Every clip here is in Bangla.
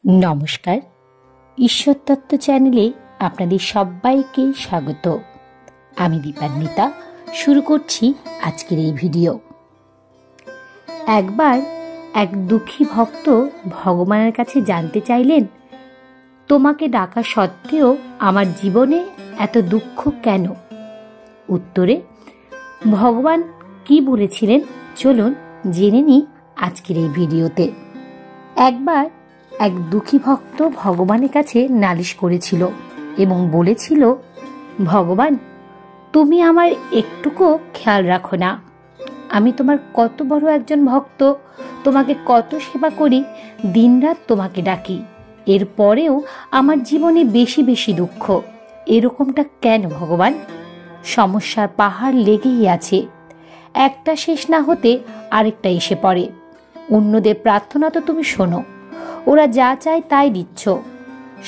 নমস্কার, ঈশ্বর তত্ত্ব চ্যানেলে আপনাদের সবাইকে স্বাগত। আমি দীপান্বিতা শুরু করছি আজকের এই ভিডিও। একবার এক দুঃখী ভক্ত ভগবানের কাছে জানতে চাইলেন, তোমাকে ডাকা সত্ত্বেও আমার জীবনে এত দুঃখ কেন? উত্তরে ভগবান কি বলেছিলেন চলুন জেনে নিই আজকের এই ভিডিওতে। একবার এক দুঃখী ভক্ত ভগবানের কাছে নালিশ করেছিল এবং বলেছিল, ভগবান, তুমি আমার একটুকুও খেয়াল রাখো না। আমি তোমার কত বড় একজন ভক্ত, তোমাকে কত সেবা করি, দিনরাত তোমাকে ডাকি, এরপরেও আমার জীবনে বেশি বেশি দুঃখ। এরকমটা কেন ভগবান? সমস্যার পাহাড় লেগেই আছে, একটা শেষ না হতে আরেকটা এসে পড়ে। অন্যদের প্রার্থনা তো তুমি শোনো, ওরা যা চায় তাই দিচ্ছ,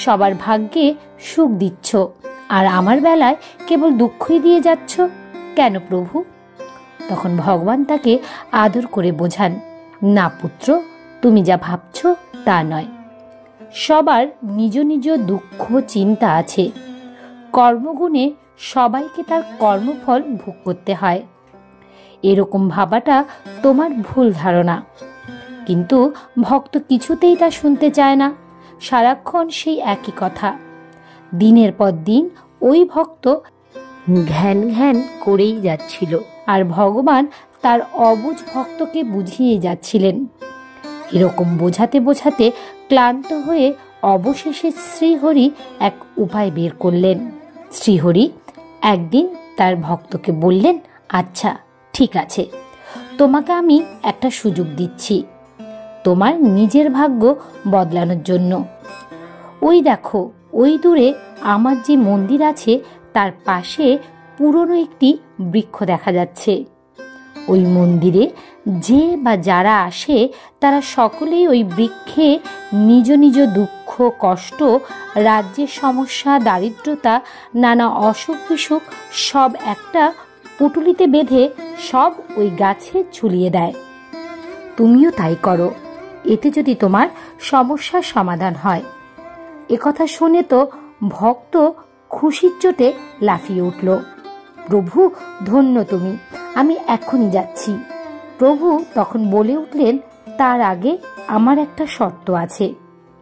সবার ভাগ্যে সুখ দিচ্ছ, আর আমার বেলায় কেবল দুঃখই দিয়ে যাচ্ছ কেন প্রভু? তখন ভগবান তাকে আদর করে বোঝান, না পুত্র, তুমি যা ভাবছ তা নয়। সবার নিজ নিজ দুঃখ চিন্তা আছে। কর্মগুণে সবাইকে তার কর্মফল ভোগ করতে হয়, এরকম ভাবাটা তোমার ভুল ধারণা। কিন্তু ভক্ত কিছুতেই তা শুনতে চায় না, সারাক্ষণ সেই একই কথা। দিনের পর দিন ওই ভক্ত ঘ্যান ঘ্যান করেই যাচ্ছিল, আর ভগবান তার অবুঝ ভক্তকে বুঝিয়ে যাচ্ছিলেন। এরকম বোঝাতে বোঝাতে ক্লান্ত হয়ে অবশেষে শ্রীহরি এক উপায় বের করলেন। শ্রীহরি একদিন তার ভক্তকে বললেন, আচ্ছা ঠিক আছে, তোমাকে আমি একটা সুযোগ দিচ্ছি তোমার নিজের ভাগ্য বদলানোর জন্য। ওই দেখো, ওই দূরে আমার যে মন্দির আছে তার পাশে পুরনো একটি বৃক্ষ দেখা যাচ্ছে। ওই মন্দিরে যে বা যারা আসে তারা সকলেই ওই বৃক্ষে নিজ নিজ দুঃখ কষ্ট, রাজ্যের সমস্যা, দারিদ্রতা, নানা অসুখ বিসুখ সব একটা পুটুলিতে বেঁধে সব ওই গাছে ঝুলিয়ে দেয়। তুমিও তাই করো, এতে যদি তোমার সমস্যার সমাধান হয়। একথা শুনে তো ভক্ত খুশির চোটে লাফিয়ে উঠল। প্রভু, ধন্য তুমি, আমি এখনই যাচ্ছি। প্রভু তখন বলে উঠলেন, তার আগে আমার একটা শর্ত আছে।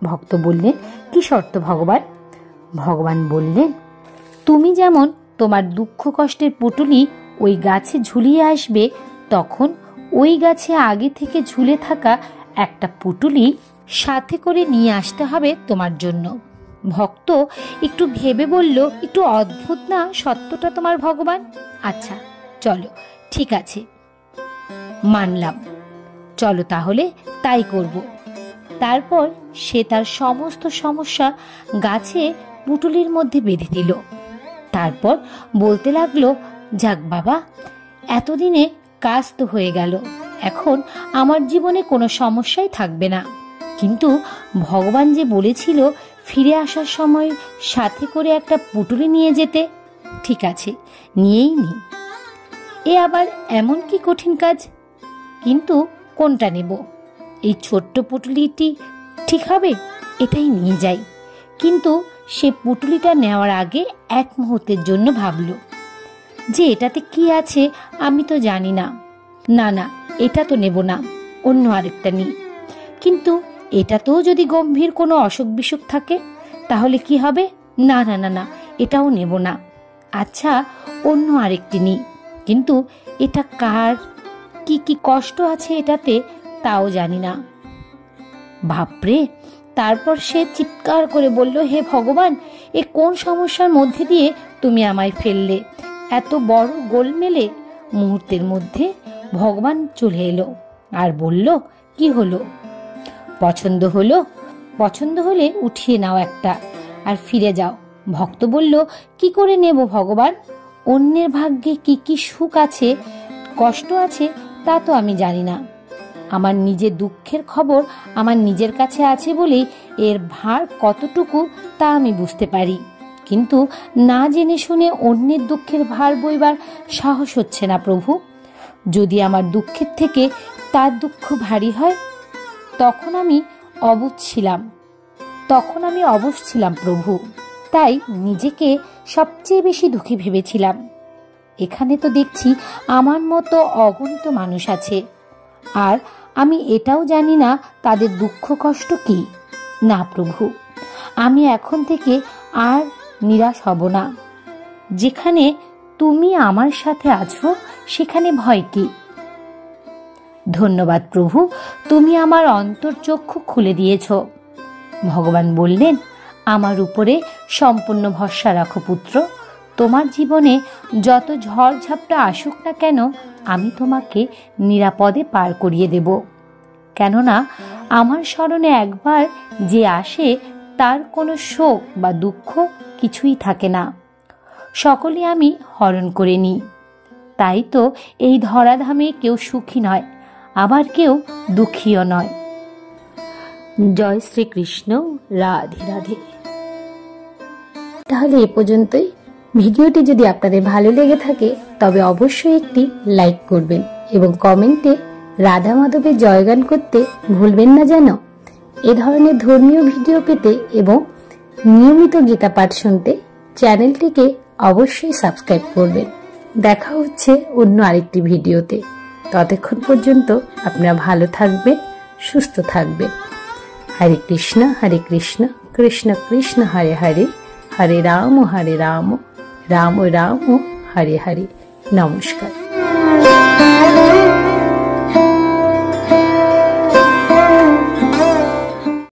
ভক্ত বললেন, কি শর্ত ভগবান? ভগবান বললেন, তুমি যেমন তোমার দুঃখ কষ্টের পুটুলি ওই গাছে ঝুলিয়ে আসবে, তখন ওই গাছে আগে থেকে ঝুলে থাকা একটা পুটুলি সাথে করে নিয়ে আসতে হবে তোমার জন্য। ভক্ত একটু ভেবে বলল, একটু অদ্ভুত না সত্যটা তোমার ভগবান? আচ্ছা চলো, ঠিক আছে, মানলাম, চলো তাহলে তাই করব। তারপর সে তার সমস্ত সমস্যা গাছে পুটুলির মধ্যে বেঁধে দিল। তারপর বলতে লাগলো, যাক বাবা, এতদিনে কাজ তো হয়ে গেল, এখন আমার জীবনে কোনো সমস্যাই থাকবে না। কিন্তু ভগবান যে বলেছিল ফিরে আসার সময় সাথে করে একটা পুটুলি নিয়ে যেতে, ঠিক আছে, নিয়েই নি। এ আবার এমন কি কঠিন কাজ? কিন্তু কোনটা নেব? এই ছোট্ট পুটুলিটি ঠিক হবে, এটাই নিয়ে যাই। কিন্তু সে পুটুলিটা নেওয়ার আগে এক মুহূর্তের জন্য ভাবল যে এটাতে কি আছে আমি তো জানি না, না না, এটা তো নেব না, অন্য আরেকটা নিই। কিন্তু এটাতেও যদি গম্ভীর কোনো অসুখ বিসুখ থাকে তাহলে কি হবে? না না না না, এটাও নেব না। আচ্ছা, অন্য আরেকটি নিই, কিন্তু এটা কার, কি কি কষ্ট আছে এটাতে তাও জানি না। বাপরে! তারপর সে চিৎকার করে বলল, হে ভগবান, এ কোন সমস্যার মধ্যে দিয়ে তুমি আমায় ফেললে? এত বড় গোলমেলে! মুহূর্তের মধ্যে ভগবান চলে এলো আর বলল, কি হলো? পছন্দ হলো? পছন্দ হলে উঠিয়ে নাও একটা আর ফিরে যাও। ভক্ত বলল, কি করে নেব ভগবান? অন্যের ভাগ্যে কি কি সুখ আছে, কষ্ট আছে তা তো আমি জানি না। আমার নিজের দুঃখের খবর আমার নিজের কাছে আছে বলেই এর ভার কতটুকু তা আমি বুঝতে পারি। কিন্তু না জেনে শুনে অন্যের দুঃখের ভার বইবার সাহস হচ্ছে না প্রভু। যদি আমার দুঃখের থেকে তার দুঃখ ভারী হয়, তখন আমি অবুঝ ছিলাম, তখন আমি অবশ ছিলাম প্রভু, তাই নিজেকে সবচেয়ে বেশি দুঃখী ভেবেছিলাম। এখানে তো দেখছি আমার মতো অগণিত মানুষ আছে, আর আমি এটাও জানি না তাদের দুঃখ কষ্ট কি। না প্রভু, আমি এখন থেকে আর নিরাশ হব না। যেখানে তুমি আমার সাথে আছো সেখানে ভয় কি? ধন্যবাদ প্রভু, তুমি আমার অন্তর্চক্ষু খুলে দিয়েছ। ভগবান বললেন, আমার উপরে সম্পূর্ণ ভরসা রাখো পুত্র। তোমার জীবনে যত ঝড় ঝাপটা আসুক না কেন, আমি তোমাকে নিরাপদে পার করিয়ে দেব। কেননা আমার স্মরণে একবার যে আসে তার কোনো শোক বা দুঃখ কিছুই থাকে না, সকলে আমি হরণ করে নিই। তাই তো এই ধরাধামে কেউ সুখী নয়, আবার কেউ দুঃখীও নয়। জয় শ্রীকৃষ্ণ, রাধে রাধে। তাহলে এ পর্যন্তই। ভিডিওটি যদি আপনাদের ভালো লেগে থাকে তবে অবশ্যই একটি লাইক করবেন এবং কমেন্টে রাধা মাধবের জয়গান করতে ভুলবেন না যেন। এ ধরনের ধর্মীয় ভিডিও পেতে এবং নিয়মিত গীতা পাঠ শুনতে চ্যানেলটিকে অবশ্যই সাবস্ক্রাইব করবেন। দেখা হচ্ছে অন্য আরেকটি ভিডিওতে। ততক্ষণ পর্যন্ত আপনারা ভালো থাকবেন, সুস্থ থাকবেন। হরে কৃষ্ণ কৃষ্ণ কৃষ্ণ হরে হরে, হরে রাম রাম রাম হরে হরে। নমস্কার।